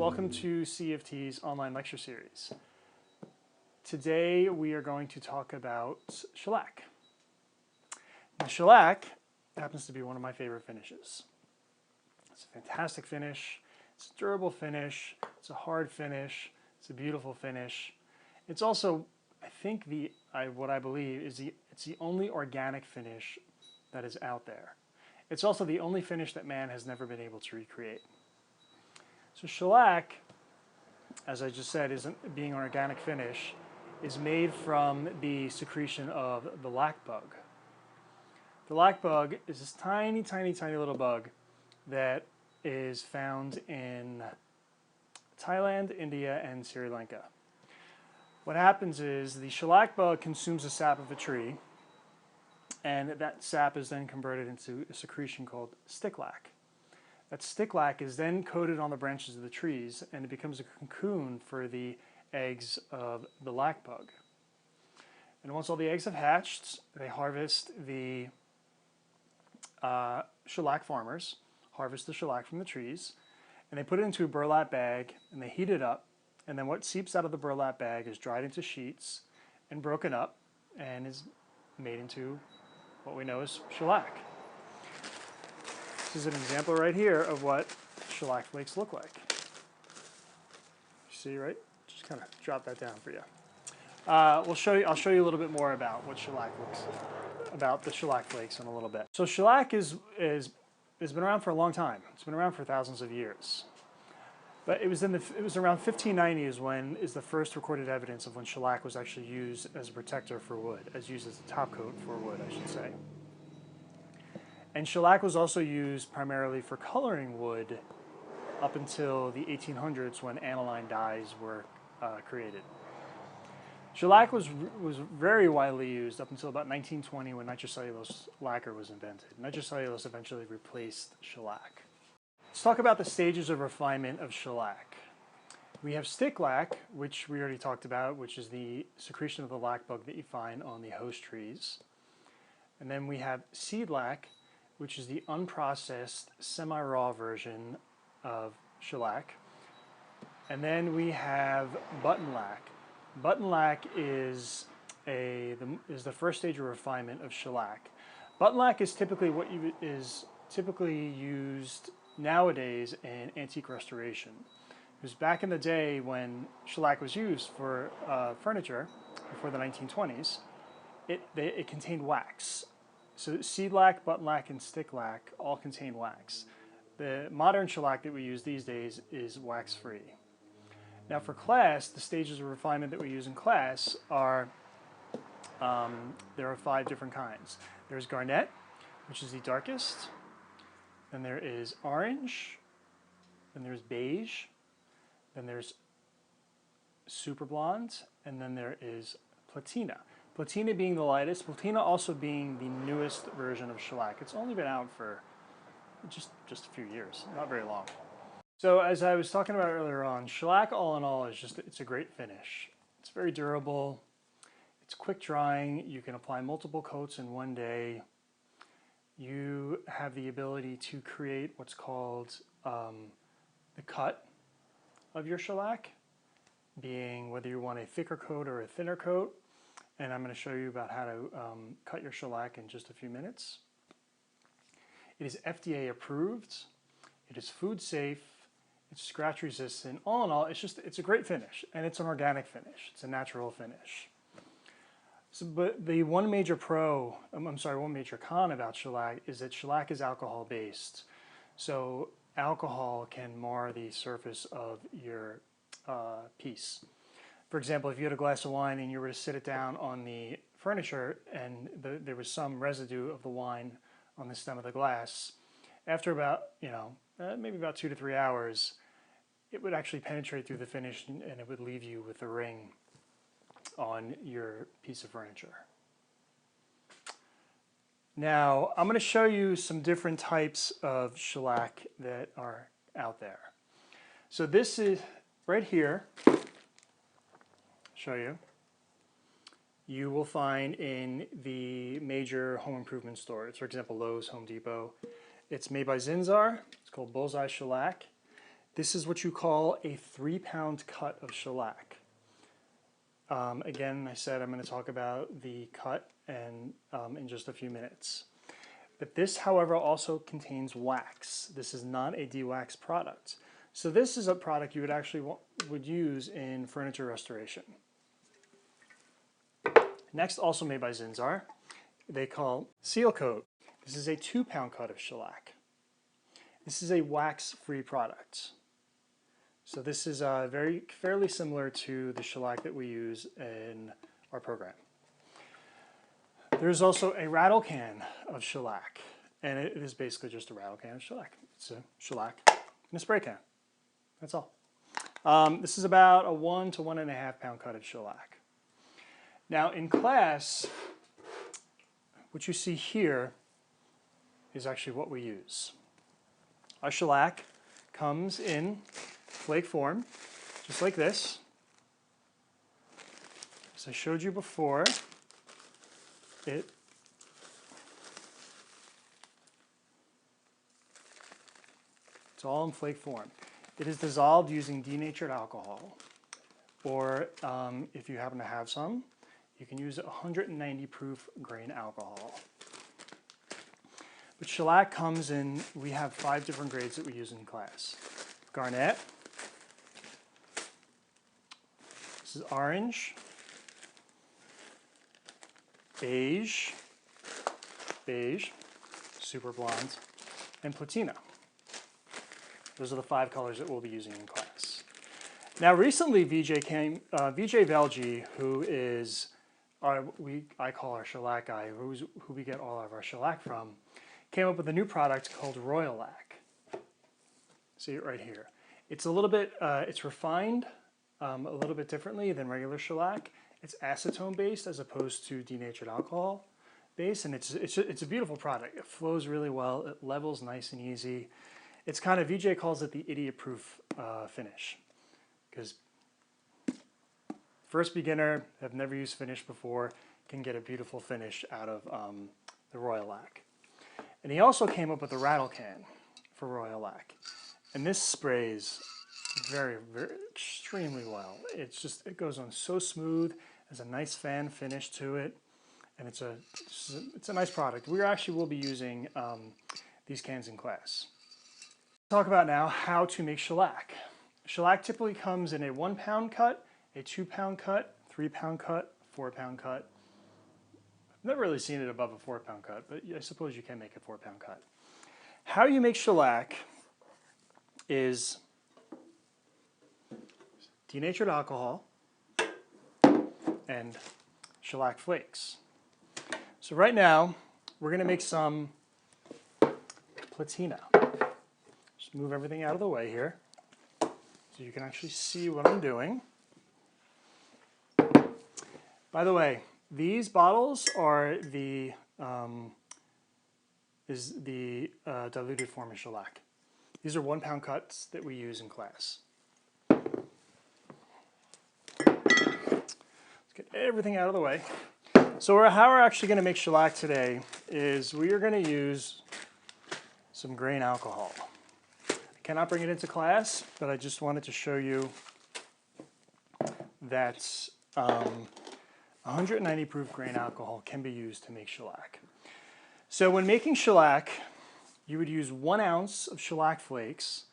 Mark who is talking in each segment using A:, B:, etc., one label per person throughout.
A: welcome to CFT's online lecture series. Today we are going to talk about shellac. Now, shellac happens to be one of my favorite finishes. It's a fantastic finish, it's a durable finish, it's a hard finish, it's a beautiful finish. It's also, I think, what I believe is it's the only organic finish that is out there. It's also the only finish that man has never been able to recreate. So shellac, as I just said, being an organic finish, is made from the secretion of the lac bug. The lac bug is this tiny, tiny, tiny little bug that is found in Thailand, India, and Sri Lanka. What happens is the shellac bug consumes the sap of a tree, and that sap is then converted into a secretion called stick lac. That stick lac is then coated on the branches of the trees, and it becomes a cocoon for the eggs of the lac bug. And once all the eggs have hatched, they harvest the shellac farmers, harvest the shellac from the trees, and they put it into a burlap bag, and they heat it up, and then what seeps out of the burlap bag is dried into sheets and broken up, and is made into what we know as shellac. This is an example right here of what shellac flakes look like. You see, right? Just kind of drop that down for you. I'll show you a little bit more about what shellac looks, about the shellac flakes in a little bit. So shellac has been around for a long time. It's been around for thousands of years. But it was around 1590 is the first recorded evidence of when shellac was actually used as a protector for wood, used as a top coat for wood, I should say. And shellac was also used primarily for coloring wood up until the 1800s when aniline dyes were created. Shellac was very widely used up until about 1920 when nitrocellulose lacquer was invented. Nitrocellulose eventually replaced shellac. Let's talk about the stages of refinement of shellac. We have stick lac, which we already talked about, which is the secretion of the lac bug that you find on the host trees. And then we have seed lac, which is the unprocessed, semi-raw version of shellac. And then we have button lac. Button lac is the first stage of refinement of shellac. Button lac is typically typically used nowadays in antique restoration. Because back in the day when shellac was used for furniture, before the 1920s, it contained wax. So seed lac, button lac, and stick lac all contain wax. The modern shellac that we use these days is wax-free. Now for class, the stages of refinement that we use in class are, there are 5 different kinds. There's garnet, which is the darkest. Then there is orange. Then there's beige. Then there's super blonde. And then there is platina. Platina being the lightest, platina also being the newest version of shellac. It's only been out for just a few years, not very long. So as I was talking about earlier on, shellac all in all it's a great finish. It's very durable, it's quick drying, you can apply multiple coats in one day. You have the ability to create what's called the cut of your shellac, being whether you want a thicker coat or a thinner coat. And I'm going to show you about how to cut your shellac in just a few minutes. It is FDA approved, it is food safe, it's scratch resistant. All in all, it's a great finish, and it's an organic finish. It's a natural finish. So, but the one major con about shellac is that shellac is alcohol based. So alcohol can mar the surface of your piece. For example, if you had a glass of wine and you were to sit it down on the furniture and there was some residue of the wine on the stem of the glass, after about, maybe about 2 to 3 hours, it would actually penetrate through the finish and it would leave you with a ring on your piece of furniture. Now, I'm going to show you some different types of shellac that are out there. So this is right here. Show you. You will find in the major home improvement stores, for example, Lowe's, Home Depot. It's made by Zinzar. It's called Bullseye Shellac. This is what you call a 3-pound cut of shellac. Again, I said I'm going to talk about the cut and in just a few minutes. But this, however, also contains wax. This is not a de-wax product. So this is a product you would actually would use in furniture restoration. Next, also made by Zinzar, they call Seal Coat. This is a 2-pound cut of shellac. This is a wax-free product. So this is fairly similar to the shellac that we use in our program. There's also a rattle can of shellac, and it is basically just a rattle can of shellac. It's a shellac in a spray can. That's all. This is about a 1 to 1.5 pound cut of shellac. Now in class, what you see here is actually what we use. Our shellac comes in flake form, just like this. As I showed you before, it's all in flake form. It is dissolved using denatured alcohol, or if you happen to have some, you can use 190 proof grain alcohol. But shellac comes in, we have 5 different grades that we use in class. Garnet, this is orange, beige, super blonde, and platina. Those are the 5 colors that we'll be using in class. Now recently VJ Velji, who is I call our shellac guy, who we get all of our shellac from, came up with a new product called Royalac. See it right here. It's a little bit, it's refined a little bit differently than regular shellac. It's acetone based as opposed to denatured alcohol based, and it's a beautiful product. It flows really well. It levels nice and easy. It's kind of, VJ calls it the idiot-proof finish, because first beginner, have never used finish before, can get a beautiful finish out of the Royalac. And he also came up with a rattle can for Royalac, and this sprays very, very extremely well. It goes on so smooth. There's a nice fan finish to it, and it's a nice product. We actually will be using these cans in class. Talk about now how to make shellac. Shellac typically comes in a 1-pound cut, a 2-pound cut, 3-pound cut, 4-pound cut. I've never really seen it above a 4-pound cut, but I suppose you can make a 4-pound cut. How you make shellac is denatured alcohol and shellac flakes. So right now, we're going to make some platina. Just move everything out of the way here so you can actually see what I'm doing. By the way, these bottles are the diluted form of shellac. These are 1-pound cuts that we use in class. Let's get everything out of the way. So how we're actually going to make shellac today is we are going to use some grain alcohol. I cannot bring it into class, but I just wanted to show you that 190 proof grain alcohol can be used to make shellac. So when making shellac, you would use 1 ounce of shellac flakes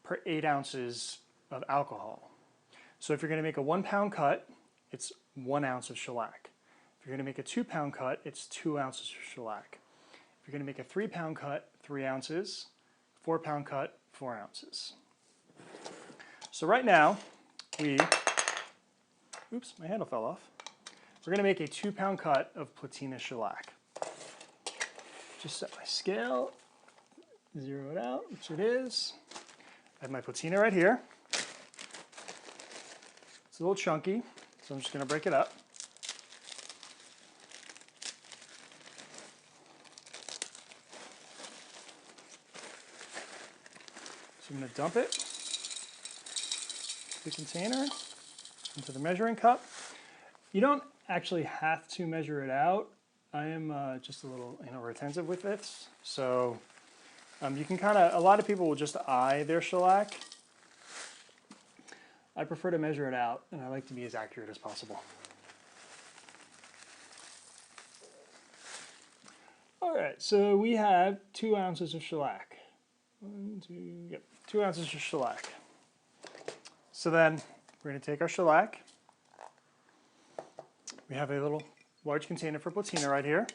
A: per 8 ounces of alcohol. So if you're going to make a 1-pound cut, it's 1 ounce of shellac. If you're going to make a 2-pound cut, it's 2 ounces of shellac. If you're going to make a 3-pound cut, 3 ounces. 4-pound cut, 4 ounces. So right now, oops, my handle fell off. We're going to make a 2-pound cut of platina shellac. Just set my scale, zero it out, which it is. I have my platina right here. It's a little chunky, so I'm just going to break it up. So I'm going to dump it, the container, into the measuring cup. You don't actually have to measure it out. I am just a little retentive with this. So you can a lot of people will just eye their shellac I prefer to measure it out, and I like to be as accurate as possible. All right, so we have 2 ounces of shellac. 2 ounces of shellac. So then we're going to take our shellac. We have a little large container for platina right here.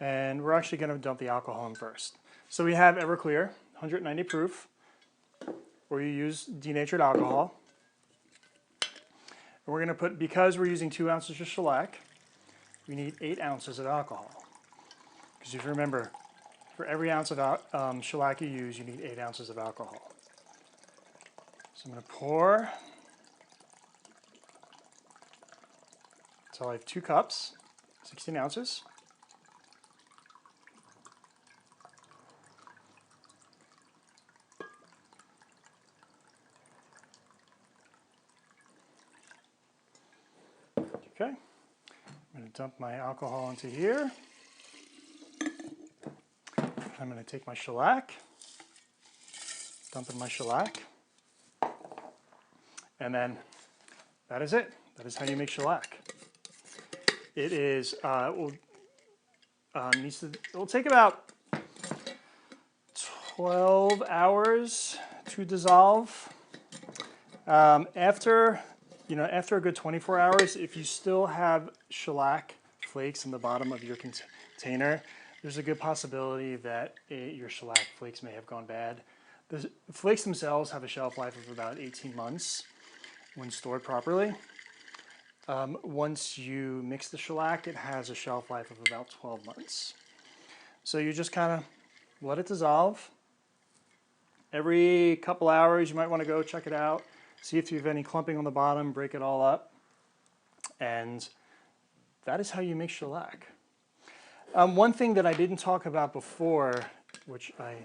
A: And we're actually going to dump the alcohol in first. So we have Everclear, 190 proof, or you use denatured alcohol. And we're going to put, because we're using 2 ounces of shellac, we need 8 ounces of alcohol. Because if you remember, for every ounce of shellac you use, you need 8 ounces of alcohol. So I'm going to pour. So I have 2 cups, 16 ounces. Okay, I'm going to dump my alcohol into here. I'm going to take my shellac, dump in my shellac, and then that is it. That is how you make shellac. It is, it will take about 12 hours to dissolve. After a good 24 hours, if you still have shellac flakes in the bottom of your container, there's a good possibility that your shellac flakes may have gone bad. The flakes themselves have a shelf life of about 18 months when stored properly. Once you mix the shellac, it has a shelf life of about 12 months. So you just kind of let it dissolve. Every couple hours, you might want to go check it out. See if you have any clumping on the bottom, break it all up. And that is how you make shellac. One thing that I didn't talk about before, which I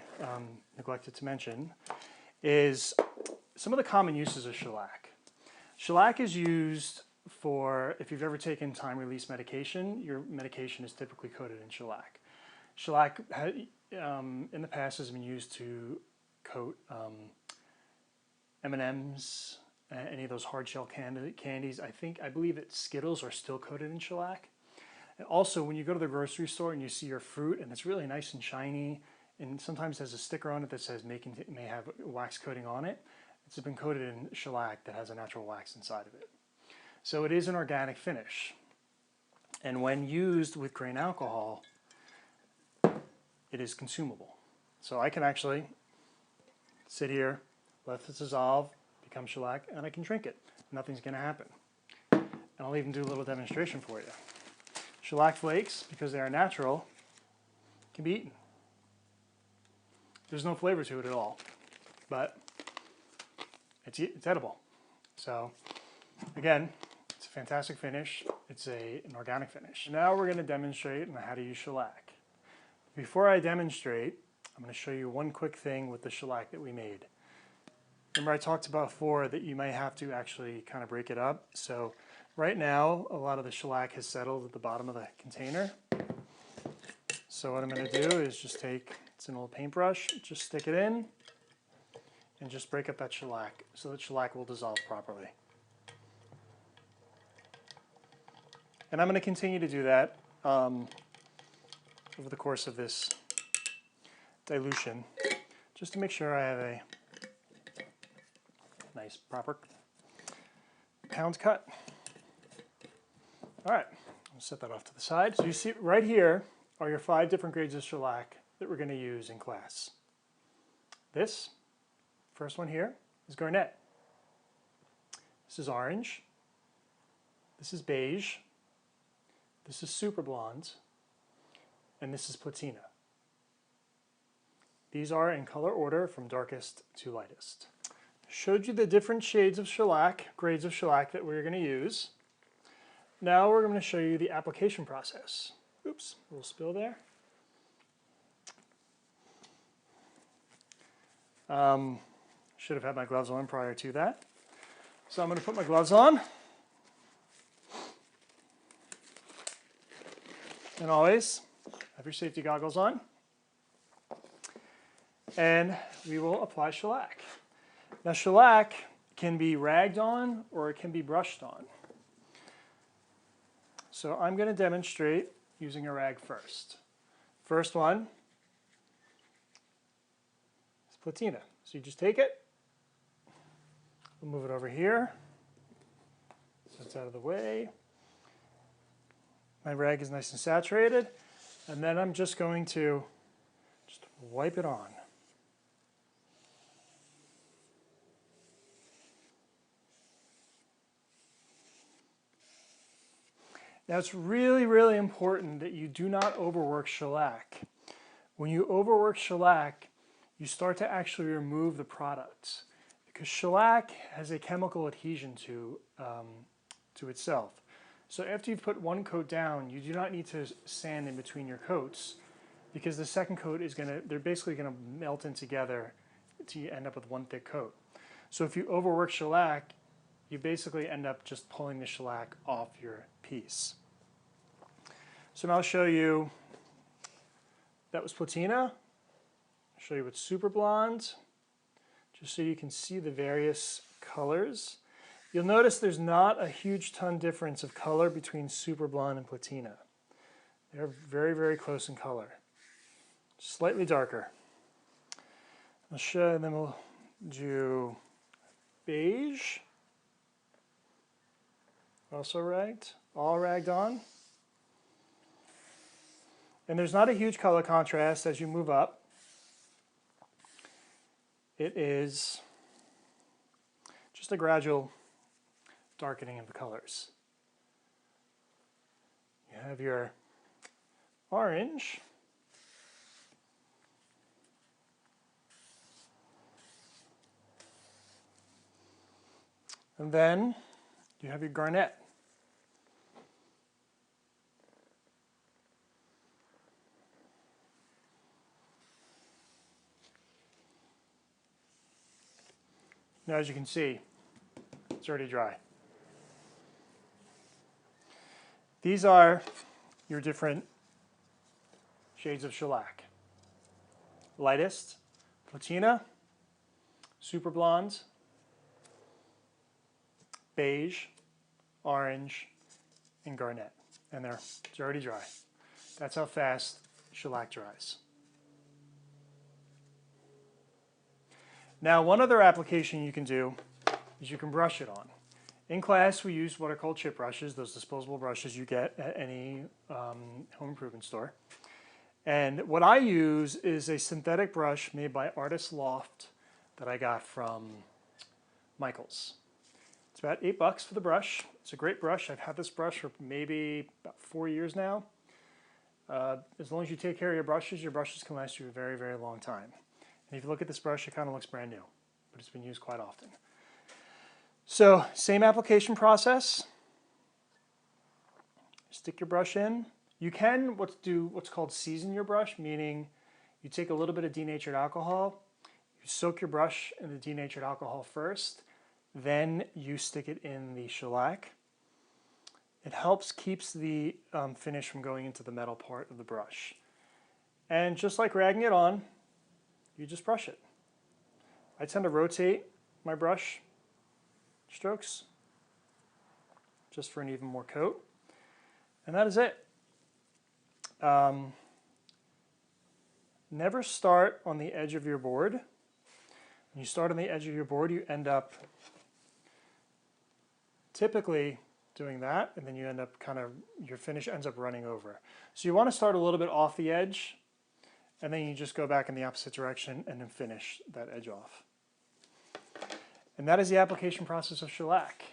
A: neglected to mention, is some of the common uses of shellac. Shellac is used for, if you've ever taken time-release medication, your medication is typically coated in shellac. Shellac in the past has been used to coat M&Ms, any of those hard shell candies. I believe that Skittles are still coated in shellac. And also, when you go to the grocery store and you see your fruit and it's really nice and shiny, and sometimes there's a sticker on it that says may have wax coating on it, it's been coated in shellac that has a natural wax inside of it. So it is an organic finish. And when used with grain alcohol, it is consumable. So I can actually sit here, let this dissolve, become shellac, and I can drink it. Nothing's going to happen. And I'll even do a little demonstration for you. Shellac flakes, because they are natural, can be eaten. There's no flavor to it at all, but it's edible. So again, it's a fantastic finish. It's an organic finish. Now we're going to demonstrate on how to use shellac. Before I demonstrate, I'm going to show you one quick thing with the shellac that we made. Remember I talked about before that you may have to actually kind of break it up. So right now, a lot of the shellac has settled at the bottom of the container. So what I'm going to do is just take, it's an old paintbrush, just stick it in and just break up that shellac so that shellac will dissolve properly. And I'm going to continue to do that over the course of this dilution, just to make sure I have a nice proper pound cut. All right, I'll set that off to the side. So you see right here are your 5 different grades of shellac that we're going to use in class. This first one here is garnet. This is orange. This is beige. This is super blonde. And this is platina. These are in color order from darkest to lightest. Showed you the different shades of shellac, grades of shellac that we're going to use. Now we're going to show you the application process. Oops, a little spill there. Should have had my gloves on prior to that. So I'm going to put my gloves on. And always have your safety goggles on. and we will apply shellac. Now shellac can be ragged on or it can be brushed on. So I'm going to demonstrate using a rag first. First one is platina. So you just take it, we'll move it over here, so it's out of the way. My rag is nice and saturated, and then I'm just going to just wipe it on. Now it's really, really important that you do not overwork shellac. When you overwork shellac, you start to actually remove the products because shellac has a chemical adhesion to itself. So after you've put one coat down, you do not need to sand in between your coats because the second coat is they're basically gonna melt in together until you end up with one thick coat. So if you overwork shellac, you basically end up just pulling the shellac off your piece. So now I'll show you, that was platina. I'll show you what's super blonde, just so you can see the various colors. You'll notice there's not a huge ton difference of color between super blonde and platina. They're very, very close in color. Slightly darker. I'll show, and then we'll do beige. Also ragged, all ragged on. And there's not a huge color contrast as you move up. It is just a gradual darkening of the colors. You have your orange. And then you have your garnet. Now, as you can see, it's already dry. These are your different shades of shellac. Lightest, platina, super blonde, beige, orange, and garnet. And it's already dry. That's how fast shellac dries. Now, one other application you can do is you can brush it on. In class, we use what are called chip brushes, those disposable brushes you get at any home improvement store. And what I use is a synthetic brush made by Artist Loft that I got from Michaels. It's about $8 for the brush. It's a great brush. I've had this brush for maybe about 4 years now. As long as you take care of your brushes can last you a very, very long time. And if you look at this brush, it kind of looks brand new, but it's been used quite often. So, same application process. Stick your brush in. You can do what's called season your brush, meaning you take a little bit of denatured alcohol, you soak your brush in the denatured alcohol first, then you stick it in the shellac. It helps keeps the finish from going into the metal part of the brush. And just like ragging it on, you just brush it. I tend to rotate my brush strokes just for an even more coat. And that is it. Never start on the edge of your board. When you start on the edge of your board, you end up typically doing that, and then you end up your finish ends up running over. So you want to start a little bit off the edge, and then you just go back in the opposite direction and then finish that edge off. And that is the application process of shellac.